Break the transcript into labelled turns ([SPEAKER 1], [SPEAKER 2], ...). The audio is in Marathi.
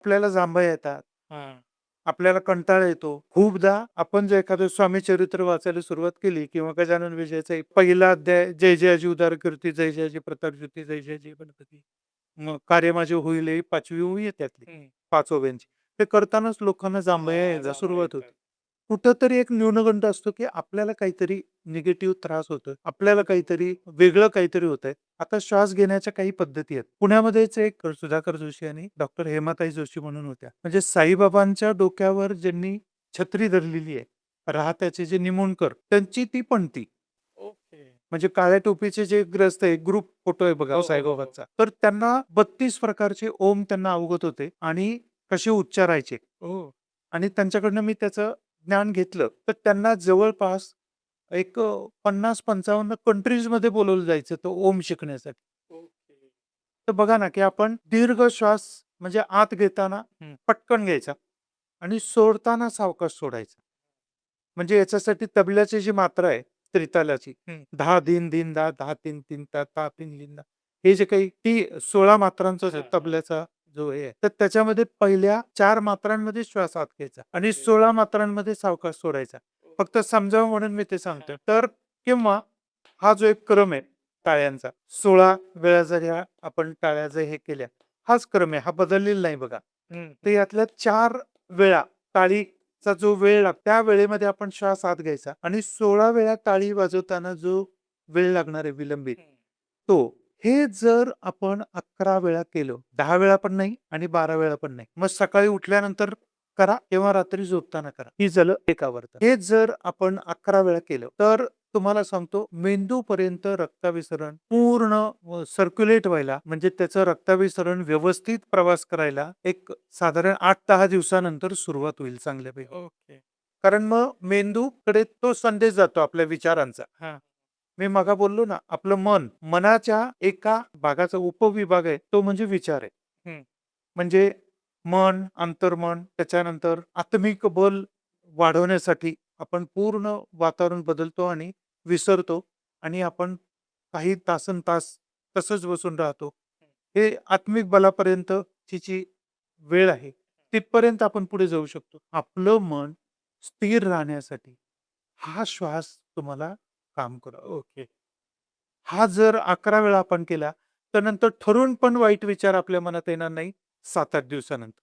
[SPEAKER 1] आपल्याला जांभया येतात.
[SPEAKER 2] हां.
[SPEAKER 1] आपल्याला कंटाळा येतो. खूपदा आपण जर एखादं स्वामी चरित्र वाचायला सुरुवात केली किंवा गजानन विजयचा एक पहिला अध्याय, जय जयाची उदार कीर्ती, जय जयाची प्रताप ज्योती, जय जयाची गणपती. मग कार्य माझे होईल ही 5वी ओवी आहे त्यातली,
[SPEAKER 2] हं.
[SPEAKER 1] 5 ओव्यांची. ते करतानाच लोकांना जांभया
[SPEAKER 2] हां,
[SPEAKER 1] यायला
[SPEAKER 2] जांभया
[SPEAKER 1] सुरुवात
[SPEAKER 2] येतात.
[SPEAKER 1] होते. कुठेतरी एक न्यूनगंड असतो, की आपल्याला काहीतरी निगेटिव्ह त्रास होतोय. आपल्याला काहीतरी वेगळं काहीतरी होतंय. आता श्वास घेण्याच्या काही पद्धती आहेत. पुण्यामध्येच एक सुधाकर जोशी आणि डॉक्टर हेमाताई जोशी म्हणून होत्या. म्हणजे साईबाबांच्या डोक्यावर ज्यांनी छत्री धरलेली आहे, राहत्याचे जे निमोणकर, त्यांची ती पणती.
[SPEAKER 2] ओके.
[SPEAKER 1] म्हणजे काळ्या टोपीचे जे ग्रस्त आहे, ग्रुप फोटो आहे बघा
[SPEAKER 2] हो, हो, हो, हो.
[SPEAKER 1] साईबाबांचा. तर त्यांना 32 प्रकारचे ओम त्यांना अवगत होते आणि कसे उच्चारायचे.
[SPEAKER 2] ओह!
[SPEAKER 1] आणि त्यांच्याकडनं मी त्याचं ज्ञान घेतलं. तर त्यांना जवळपास एक 50-55 कंट्रीजमध्ये बोलावलं जायचं तो ओम शिकण्यासाठी.
[SPEAKER 2] ओके.
[SPEAKER 1] तर बघा ना, की आपण दीर्घ श्वास म्हणजे आत घेताना
[SPEAKER 2] हं.
[SPEAKER 1] पटकन घ्यायचा आणि सोडताना सावकाश सोडायचा. म्हणजे याच्यासाठी तबल्याची जी मात्रा आहे त्रितालाची
[SPEAKER 2] हं.
[SPEAKER 1] 10 दिन दिन दा, 10 तीन तीन ता, ता तीन दिन दा. हे जे काही ती 16 मात्रांचा जो
[SPEAKER 2] हां, हां.
[SPEAKER 1] तबल्याचा जो हे आहे, तर त्याच्यामध्ये पहिल्या 4 मात्रांमध्ये श्वास आत घ्यायचा आणि
[SPEAKER 2] ओके.
[SPEAKER 1] 16 मात्रांमध्ये सावकाश सोडायचा. फक्त समजावं म्हणून मी ते सांगतोय.
[SPEAKER 2] हां.
[SPEAKER 1] तर किंवा हा जो एक क्रम आहे टाळ्यांचा, 16 वेळा जर ह्या आपण टाळ्या जर हे केल्या, हाच क्रम आहे. हा बदललेला नाही बघा.
[SPEAKER 2] हं,
[SPEAKER 1] तर
[SPEAKER 2] हं.
[SPEAKER 1] यातल्या 4 वेळा टाळीचा जो वेळ त्या वेळेमध्ये आपण श्वास आत घ्यायचा आणि 16 वेळा टाळी वाजवताना जो वेळ लागणार आहे विलंबित,
[SPEAKER 2] हं.
[SPEAKER 1] तो. हे जर आपण 11 वेळा केलं, 10 वेळा पण नाही आणि 12 वेळा पण नाही. मग सकाळी उठल्यानंतर करा किंवा रात्री झोपताना करा. ही झालं एक आवर्तन. हे जर आपण 11 वेळा केलं, तर तुम्हाला सांगतो मेंदूपर्यंत रक्ताभिसरण पूर्ण सर्क्युलेट व्हायला म्हणजे त्याचं रक्ताभिसरण व्यवस्थित प्रवास करायला एक साधारण 8-10 दिवसानंतर सुरुवात होईल चांगल्यापैकी.
[SPEAKER 2] ओके.
[SPEAKER 1] कारण मग मेंदूकडे तो संदेश जातो आपल्या विचारांचा.
[SPEAKER 2] हां.
[SPEAKER 1] मी मगा बोललो ना, आपलं मन, मनाच्या एका भागाचा उपविभाग आहे, तो म्हणजे विचार आहे.
[SPEAKER 2] हं.
[SPEAKER 1] म्हणजे मन, अंतर्मन, त्याच्यानंतर आत्मिक बल वाढवण्यासाठी आपण पूर्ण वातावरण बदलतो आणि विसरतो आणि आपण काही तासनतास तसंच बसून राहतो. हे आत्मिक बलापर्यंतची जी वेळ आहे, तिथपर्यंत आपण पुढे जाऊ शकतो. आपलं मन स्थिर राहण्यासाठी हा श्वास तुम्हाला काम करतो.
[SPEAKER 2] ओके.
[SPEAKER 1] हा जर 11 वेळा आपण केला, तर नंतर ठरून पण वाईट विचार आपल्या मनात येणार नाही 7-8 दिवसानंतर.